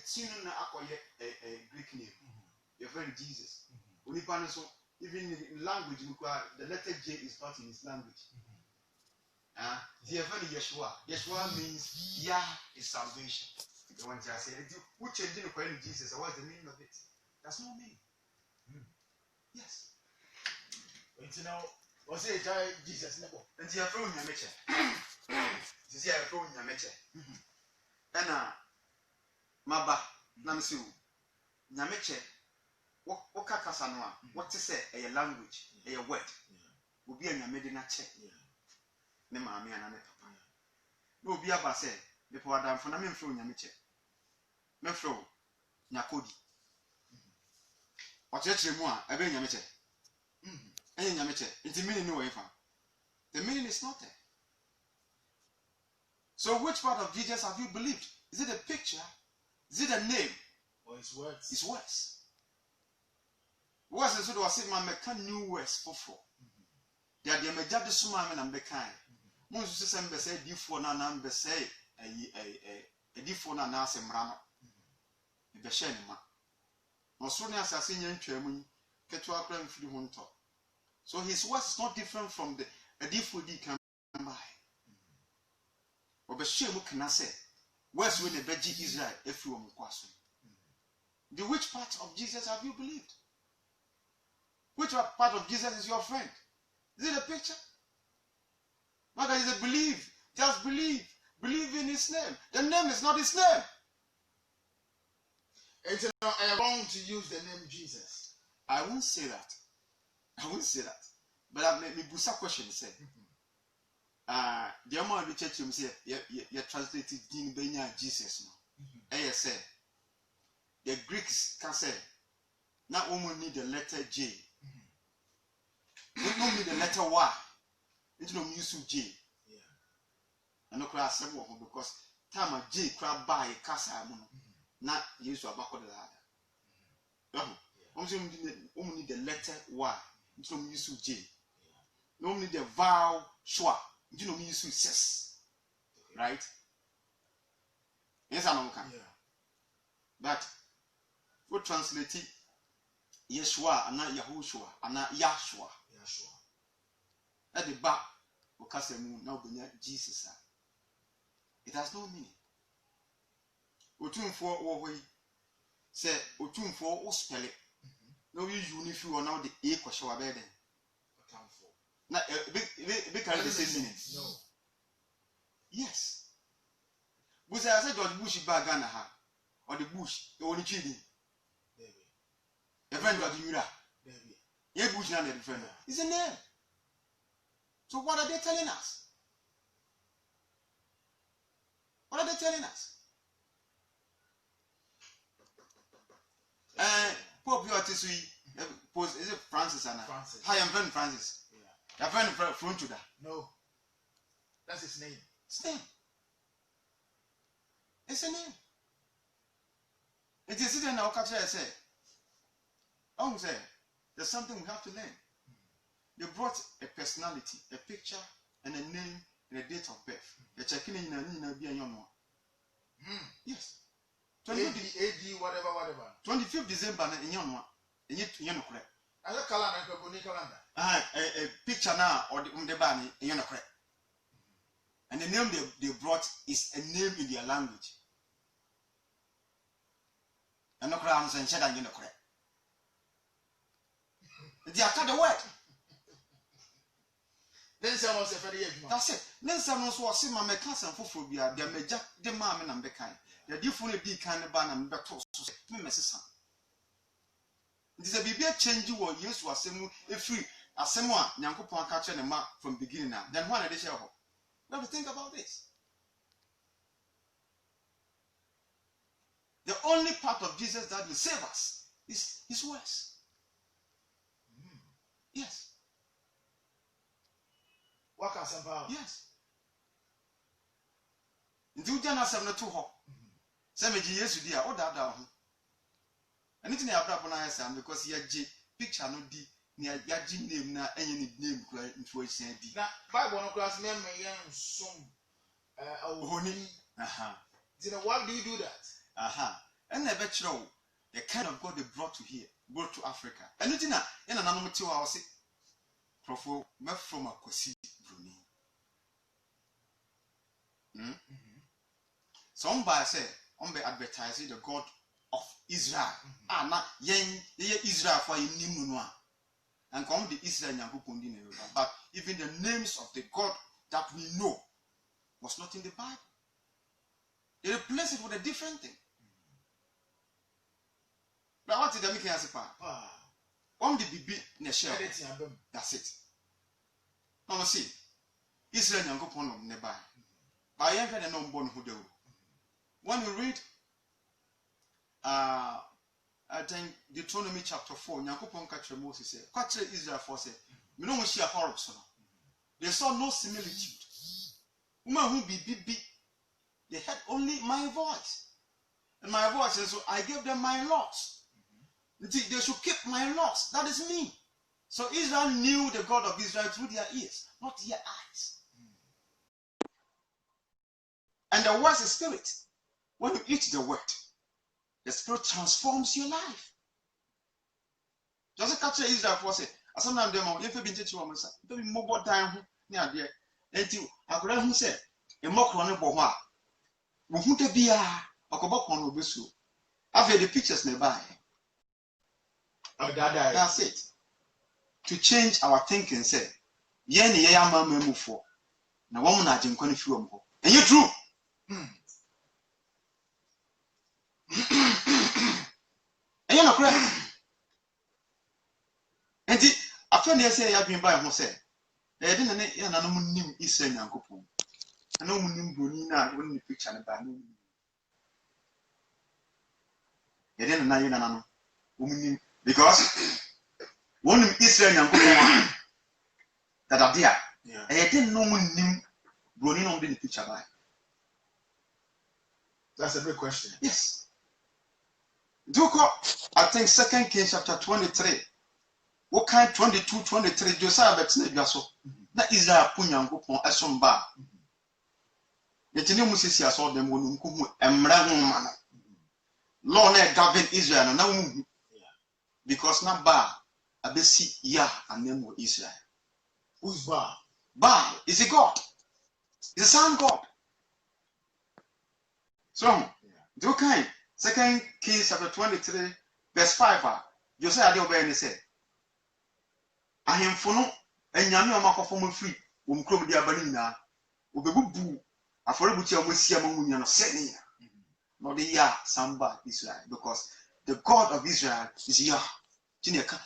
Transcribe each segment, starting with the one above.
tune na akoye a Greek name. Your friend Jesus. Only so even in language, the letter J is not in his language. The friend Yeshua. Yeshua means Yah is salvation. The one I say, who changed the coin Jesus? What's the meaning of it? That's no meaning. Yes. But you know, what's it? Jesus never. And the friend Yameche. This is a friend Yameche. And Maba Namsu Yameche. What Kakasanoa? What to say? A language, a word. Will be a Yamedina check. Nema me and papa. No be aba say, the poor dam for Namin from Yamiche. Mefro, Nyakodi. Or church moi, I bring Yamiche. And Yamiche, it's the meaning no way from. The meaning is not there. So, which part of Jesus have you believed? Is it a picture? Is it a name? Or his words? His words. Words is what was it, man, make new words for four. They are the major suman and bekai. Most of them say, D4 Nan be say, a D4 Nanas and Rama. The Shenima. No sooner as I see young German, Ketua Grand Free Hunter. So his words is not different from the D4 D can buy. Or the Shemu can I say, where's when the Beji Israel if you are Mukwasu? The which part of Jesus have you believed? Which part of Jesus is your friend? Is it a picture? Mother is a believe. Just believe. Believe in his name. The name is not his name. And you know, I am wrong to use the name Jesus. I won't say that. I won't say that. But I may busa question say. The amount of the church say you translated Din Benya Jesus no. Say the Greeks can say not only need the letter J. We don't need the letter Y. It's no use of J. Yeah. And no class several because time a J crab by a casa mono. Not use to a back of the ladder. Only need the letter Y. It's no use of J. No need the vowel schwa. It's no use of ses. Right? Yes, I know. Yeah. But we translate it Yeshua and not Yahushua and not Yahshua. Yahshua. At the back, Okasemu now be Jesus. It has no meaning. Otun for or say Otun for or spell it. No, you unifu or now the A question about them. Now, big carry the same meaning. No. Yes. But I said George Bush bagana ha or the bush, the only chili. A friend of the Mura. Yeah, Bush and the friend. It's a name. So what are they telling us? What are they telling us? Pope Yotisui, is it Francis and Francis. Hi, I'm friend Francis. Yeah. Your friend front to that. No. That's his name. His name. It's a name. It is sitting in our culture. I say, there's something we have to learn. They brought a personality, a picture, and a name and a date of birth. You're checking in and be a young one. Yes. AD, whatever. 25th December in young one. And yet, you know, correct. As a calendar. A picture now or the band in your correct. And the name they brought is a name in their language. And no crowns and shed and you know correct. They are cut the word. Then someone said, that's it. Then someone was saying, my cousin for phobia, they may jack the mamma and the kind. The different be kind of ban and better. Mrs. It is a baby change you or use to assemble a free as someone Yankupon catching a mark from beginning now. Then one additional hope. We have to think about this. The only part of Jesus that will save us is his words. Yes. What can some power? Yes. Do Jana 72 hop. Some years dear, or that down. Anything I brought on Sam because he had picture no D near Yaji name now any name into a said. Now, by one class name, some honey. Aha. You know, why do you do that? Aha. And never show the kind of God they brought to Africa. And you know, in another 2 hours, Profo, me from a Kosi Bruni. Somebody say, on be advertising the God of Israel. Not Israel for you Nimnua. And come the Israel Yankupundin. But even the names of the God that we know was not in the Bible. They replaced it with a different thing. But what did they make as a part? One the BB Neshel. That's it. Now see, Israel Yankupon nearby. But I have no born who do. When we read I think Deuteronomy chapter 4, Yankupon catcher Moses said, Catcher Israel for say, we don't see a horror. They saw no similitude. Woman who be BB, they had only my voice. And my voice, and so I gave them my laws. They should keep my laws. That is me. So Israel knew the God of Israel through their ears, not their eyes. And the word is spirit. When you eat the word, the spirit transforms your life. Just catch Israel for say, as some of them if you been teaching woman, if you mobile down near there, until I could have said, a mock on a boha. Who to be a cobok on Obusu. I've had the pictures nearby. That's it. To change our thinking, say, Yenny Yama move for. Now, woman, I didn't confuse. And you're true. And you're not correct. And I found they say, I've been by who said, they didn't name Israel and Coupon. I know Munim Brunina when you picture about me. They didn't know because one Israel and Coupon that are there. And I didn't know Munim Brunina didn't picture by. That's a big question. Yes. I think 2 Kings chapter 23. What kind 22, 23, Josiah Betnegaso. That is our Punyango as some bar. Yet in Moses saw them when Emran Lord govern Israel and now because not Baal, I be see Yah and name of Israel. Who's Baal? Baal is a God. It's a son God. So, do kind 2 Kings chapter 23, verse 5. Josiah de obey and said, I am for no and Yami Amako free, whom Crom de Abanina, Ubebu, a forebuchi of Musiamunian Senia, not the Yah, Samba Israel, because the God of Israel is Yah.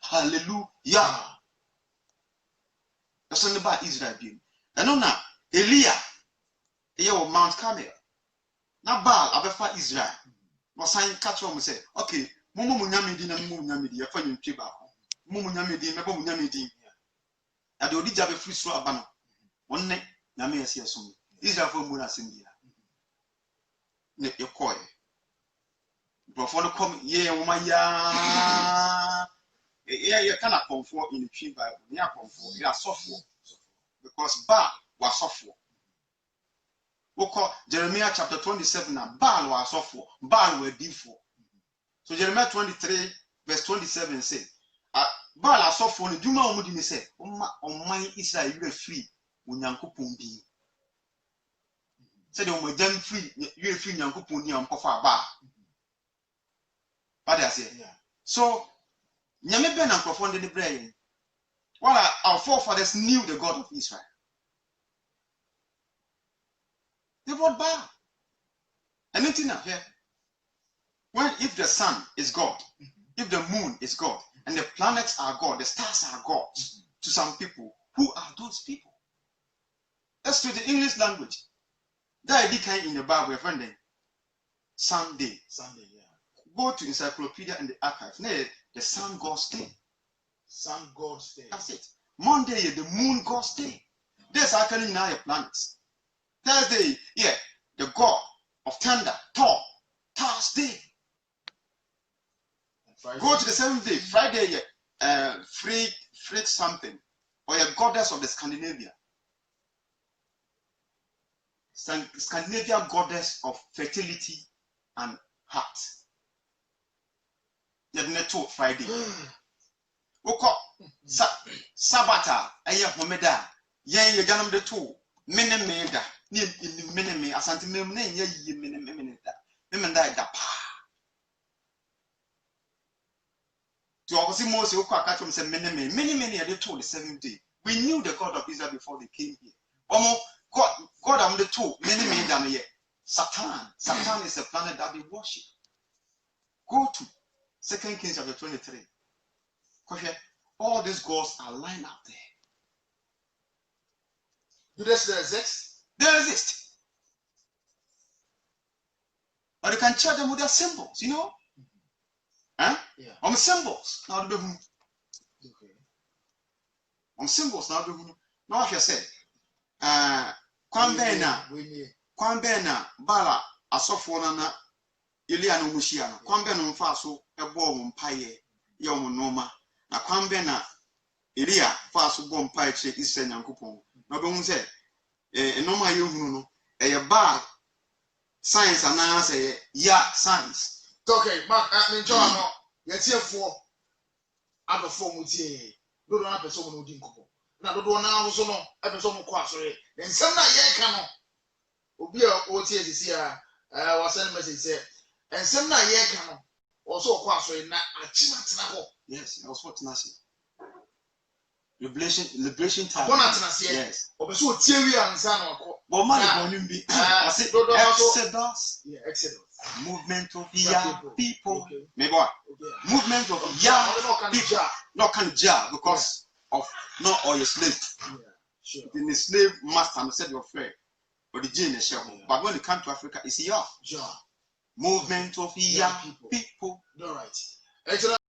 Hallelujah. That's on the bad Israel being. And on now, Elia, here Mount Carmel. Now Baal, Abefa Israel. No sign catch on say, okay, Mumu Munyamidi and Munyamidi, a funny chiba. Munyamidi, Mabo Munyamidi. And the Odija be free straw abano. One neck, Namia see a sum. Israel for Muna Sindia. Net your coy. Before the come, yeah, woman, ya. Yeah, you cannot comfort in the tree Bible. You are comfort, you are software. Because Baal was software. We call Jeremiah chapter 27 now. Baal was software. Baal were default. So Jeremiah 23, verse 27 say, Baal are software. Do not only say, on my Israel, you are free. Unyankupundi. Say, on my damn free, you are free. Yankupundi, I'm coffee Baal. What I say? So, Nyame ben and profound in the brain. While our forefathers knew the God of Israel. They brought Baal. Anything now here? When if the sun is God, if the moon is God, and the planets are God, the stars are God, to some people, who are those people? Let's do the English language. That idea kind in the Bible, friend. Sunday. Sunday, yeah. Go to encyclopedia and the archive. The sun God's day. Sun God's day. That's it. Monday, the moon God's day. There's actually now your planets. Thursday, yeah, the God of thunder, Thor, Thursday. Go to the 7th day, Friday, yeah, Freak something, or a goddess of the Scandinavia. Scandinavia goddess of fertility and heart. yɛde to Friday. Wokɔ Sabata ɛyɛ homeda yɛn yɛgyanom de to mene da ne mene asante mem na nyɛ yie mene da mene da da pa to okosi Moses wokɔ aka to say mene yɛde to the 7th day. We knew the God of Israel before they came here. God am the to mene da no yɛ Satan is a planet that they worship. Go to 2 Kings chapter 23. All these gods are lined up there. Do they still exist? They exist. But you can check them with their symbols, you know? Huh? Yeah. On symbols. Now the Okay. On symbols now the now I say Kwambena Bala Asofona na Iliano Mushiano. Kwambena Faso a bomb paye yom noma. Na Kwambena Ilia Faso bomb pie check is send and coupon. No don't say no my you a bad science and I say science. Okay, Mark, I enjoy no. Yet here for other form with ye. Don't have a person who didn't go. Now, don't now also know a person who quite sorry. Then some night ye cannot. Obi a oti esi a was send message say and some na ye kan also kwa so na achima tena ho. Yes, I was what nasi. Liberation time. Yes. Obeso otie wi ansa na akọ. But man go be I say Exodus. Yeah, Exodus. Movement of people. Maybe what? Movement of people. Not can jar because of not all your slave. Yeah, sure. In the slave master said your friend. But the gene is shell. But when it comes to Africa, it's Movement of people. All right.